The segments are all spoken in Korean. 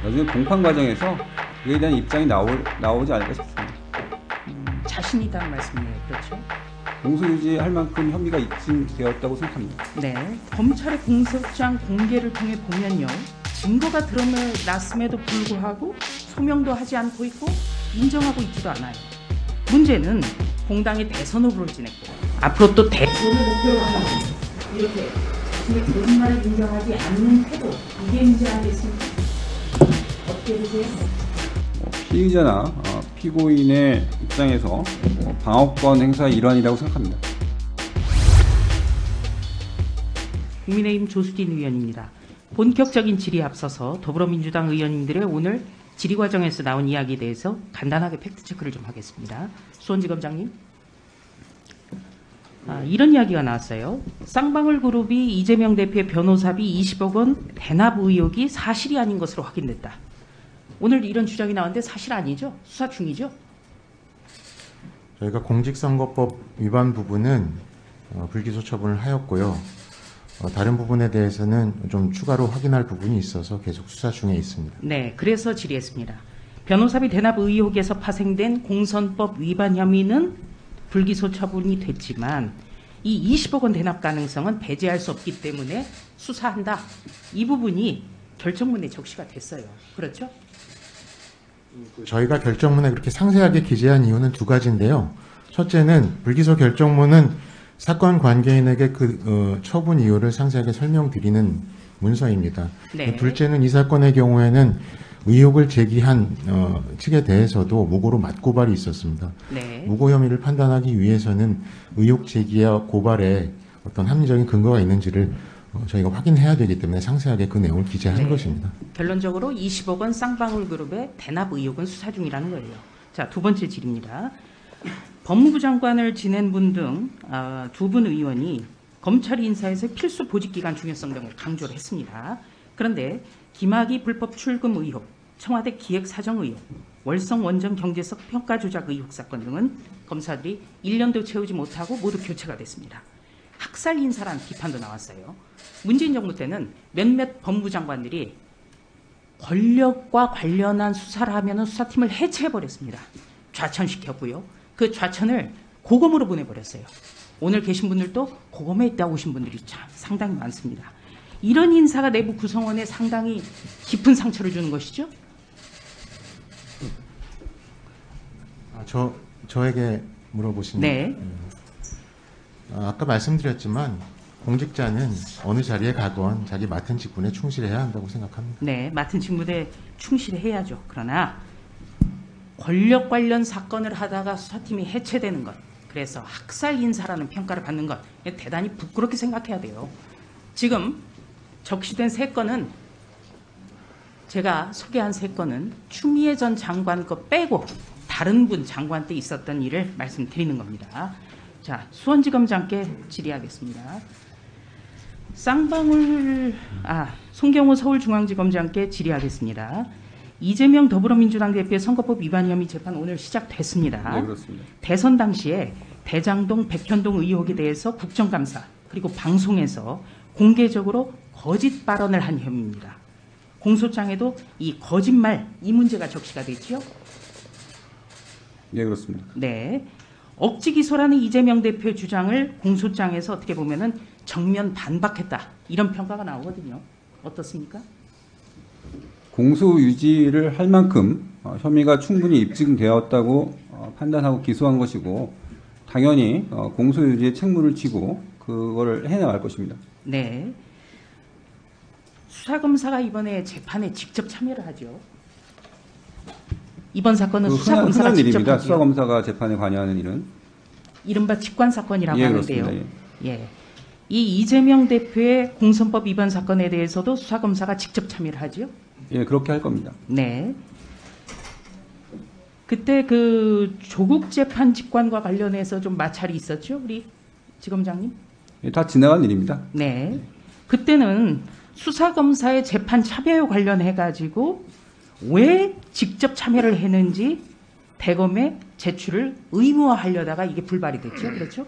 나중에 공판 과정에서 그에 대한 입장이 나오지 않을까 싶습니다. 자신 있다는 말씀이에요. 그렇죠? 공소유지할 만큼 혐의가 입증되었다고 생각합니다. 네. 검찰의 공소장 공개를 통해 보면요. 증거가 드러났음에도 불구하고 소명도 하지 않고 있고 인정하고 있지도 않아요. 문제는 공당의 대선 후보를 지냈고 앞으로 또 대선을 목표로 하는 이렇게 자신의 거짓말을 인정하지 않는 태도, 이게 문제 아니겠습니까? 어떻게 보세요? 피의자나 피고인의 입장에서 방어권 행사의 일환이라고 생각합니다. 국민의힘 조수진 의원입니다. 본격적인 질의에 앞서서 더불어민주당 의원님들의 오늘 질의 과정에서 나온 이야기에 대해서 간단하게 팩트체크를 좀 하겠습니다. 수원지검장님. 이런 이야기가 나왔어요. 쌍방울 그룹이 이재명 대표의 변호사비 20억 원 대납 의혹이 사실이 아닌 것으로 확인됐다. 오늘 이런 주장이 나왔는데 사실 아니죠? 수사 중이죠? 저희가 공직선거법 위반 부분은 불기소 처분을 하였고요. 다른 부분에 대해서는 좀 추가로 확인할 부분이 있어서 계속 수사 중에 있습니다. 네, 그래서 질의했습니다. 변호사비 대납 의혹에서 파생된 공선법 위반 혐의는 불기소 처분이 됐지만 이 20억 원 대납 가능성은 배제할 수 없기 때문에 수사한다. 이 부분이 결정문에 적시가 됐어요. 그렇죠? 저희가 결정문에 그렇게 상세하게 기재한 이유는 두 가지인데요. 첫째는 불기소 결정문은 사건 관계인에게 처분 이유를 상세하게 설명드리는 문서입니다. 네. 둘째는 이 사건의 경우에는 의혹을 제기한 측에 대해서도 무고로 맞고발이 있었습니다. 네. 무고 혐의를 판단하기 위해서는 의혹 제기와 고발에 어떤 합리적인 근거가 있는지를 저희가 확인해야 되기 때문에 상세하게 그 내용을 기재한 것입니다. 결론적으로 20억 원 쌍방울 그룹의 대납 의혹은 수사 중이라는 거예요. 자, 두 번째 질의입니다. 법무부 장관을 지낸 분 등 두 분 의원이 검찰 인사에서 필수 보직기관 중요성 등을 강조를 했습니다. 그런데 김학의 불법 출금 의혹, 청와대 기획사정 의혹, 월성 원전 경제석 평가 조작 의혹 사건 등은 검사들이 1년도 채우지 못하고 모두 교체가 됐습니다. 학살 인사라는 비판도 나왔어요. 문재인 정부 때는 몇몇 법무부 장관들이 권력과 관련한 수사를 하면 수사팀을 해체해버렸습니다. 좌천시켰고요. 그 좌천을 고검으로 보내버렸어요. 오늘 계신 분들도 고검에 있다 오신 분들이 참 상당히 많습니다. 이런 인사가 내부 구성원에 상당히 깊은 상처를 주는 것이죠? 저에게 물어보신. 네. 아까 말씀드렸지만 공직자는 어느 자리에 가건 자기 맡은 직분에 충실해야 한다고 생각합니다. 네, 맡은 직무에 충실해야죠. 그러나 권력 관련 사건을 하다가 수사팀이 해체되는 것, 그래서 학살 인사라는 평가를 받는 것, 대단히 부끄럽게 생각해야 돼요. 지금 적시된 세 건은, 제가 소개한 세 건은 추미애 전 장관 거 빼고 다른 분 장관 때 있었던 일을 말씀드리는 겁니다. 자, 수원지검장께 질의하겠습니다. 송경호 서울중앙지검장께 질의하겠습니다. 이재명 더불어민주당 대표의 선거법 위반 혐의 재판 오늘 시작됐습니다. 네, 그렇습니다. 대선 당시에 대장동, 백현동 의혹에 대해서 국정감사 그리고 방송에서 공개적으로 거짓 발언을 한 혐의입니다. 공소장에도 이 거짓말, 이 문제가 적시가 됐죠? 네, 그렇습니다. 네. 억지 기소라는 이재명 대표의 주장을 공소장에서 어떻게 보면은 정면 반박했다. 이런 평가가 나오거든요. 어떻습니까? 공소 유지를 할 만큼 혐의가 충분히 입증되었다고 판단하고 기소한 것이고 당연히 공소 유지의 책무를 지고 그거를 해나갈 것입니다. 네. 수사검사가 이번에 재판에 직접 참여를 하죠. 이번 사건은 수사검사가 흔한 직접 일입니다. 하죠. 수사검사가 재판에 관여하는 일은. 이른바 직관 사건이라고 예, 하는데요. 그렇습니다. 예. 이 이재명 대표의 공선법 위반 사건에 대해서도 수사검사가 직접 참여를 하죠. 예, 그렇게 할 겁니다. 네. 그때 그 조국 재판 직관과 관련해서 좀 마찰이 있었죠, 우리 지검장님? 예, 다 지나간 일입니다. 네. 그때는 수사검사의 재판 참여에 관련해 가지고 왜 직접 참여를 했는지 대검에 제출을 의무화하려다가 이게 불발이 됐죠, 그렇죠?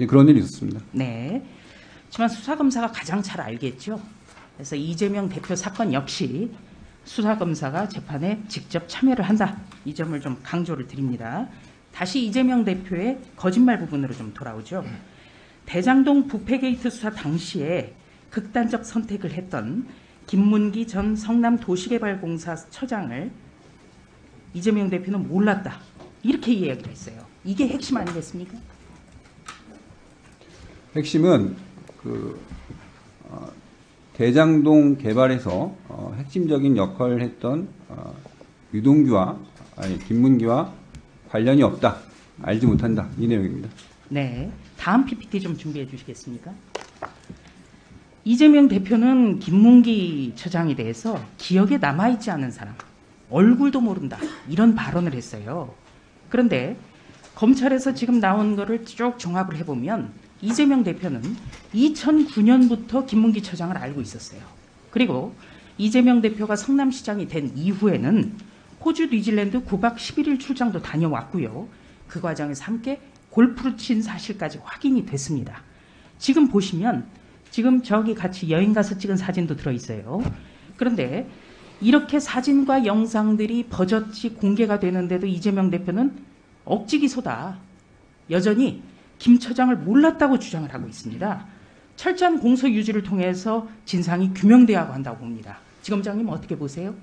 예, 그런 일이 있었습니다. 네. 하지만 수사검사가 가장 잘 알겠죠. 그래서 이재명 대표 사건 역시 수사검사가 재판에 직접 참여를 한다. 이 점을 좀 강조를 드립니다. 다시 이재명 대표의 거짓말 부분으로 좀 돌아오죠. 대장동 부패 게이트 수사 당시에 극단적 선택을 했던 김문기 전 성남도시개발공사 처장을 이재명 대표는 몰랐다. 이렇게 이야기를 했어요. 이게 핵심 아니겠습니까? 핵심은 대장동 개발에서 핵심적인 역할을 했던 김문기와 관련이 없다. 알지 못한다. 이 내용입니다. 네. 다음 PPT 좀 준비해 주시겠습니까? 이재명 대표는 김문기 처장에 대해서 기억에 남아있지 않은 사람, 얼굴도 모른다. 이런 발언을 했어요. 그런데 검찰에서 지금 나온 거를 쭉 종합을 해보면 이재명 대표는 2009년부터 김문기 처장을 알고 있었어요. 그리고 이재명 대표가 성남시장이 된 이후에는 호주 뉴질랜드 9박 11일 출장도 다녀왔고요. 그 과정에서 함께 골프를 친 사실까지 확인이 됐습니다. 지금 보시면 지금 저기 같이 여행 가서 찍은 사진도 들어있어요. 그런데 이렇게 사진과 영상들이 버젓이 공개가 되는데도 이재명 대표는 억지 기소다. 여전히 김 처장을 몰랐다고 주장을 하고 있습니다. 철저한 공소 유지를 통해서 진상이 규명돼야 한다고 봅니다. 지검장님 어떻게 보세요?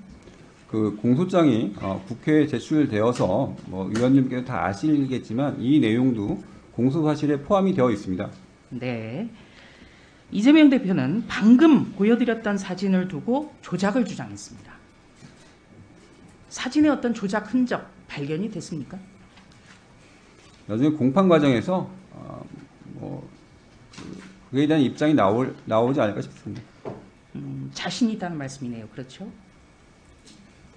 그 공소장이 국회에 제출되어서 의원님께서 다 아시겠지만 이 내용도 공소 사실에 포함이 되어 있습니다. 네. 이재명 대표는 방금 보여드렸던 사진을 두고 조작을 주장했습니다. 사진의 어떤 조작 흔적 발견이 됐습니까? 나중에 공판 과정에서 그에 대한 입장이 나오지 않을까 싶습니다. 자신이 있다는 말씀이네요. 그렇죠?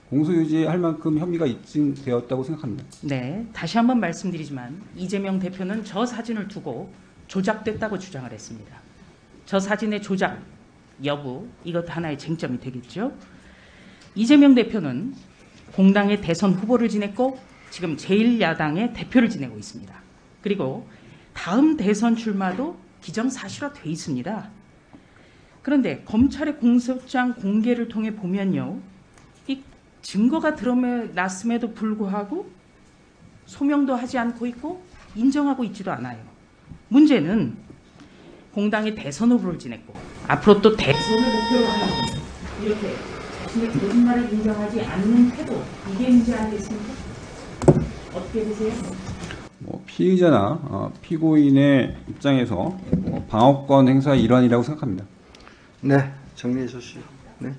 공소유지할 만큼 혐의가 입증되었다고 생각합니다. 네. 다시 한번 말씀드리지만 이재명 대표는 저 사진을 두고 조작됐다고 주장을 했습니다. 저 사진의 조작 여부, 이것 하나의 쟁점이 되겠죠. 이재명 대표는 공당의 대선 후보를 지냈고 지금 제1야당의 대표를 지내고 있습니다. 그리고 다음 대선 출마도 기정사실화돼 있습니다. 그런데 검찰의 공소장 공개를 통해 보면요, 이 증거가 드러났음에도 불구하고 소명도 하지 않고 있고 인정하고 있지도 않아요. 문제는 공당의 대선 후보를 지냈고 앞으로 또 대선을 목표로 하는 이렇게 자신의 거짓말을 인정하지 않는 태도, 이게 문제 아니겠습니까? 어떻게 보세요? 피의자나 피고인의 입장에서 방어권 행사의 일환이라고 생각합니다. 네, 정리해 주시죠. 네.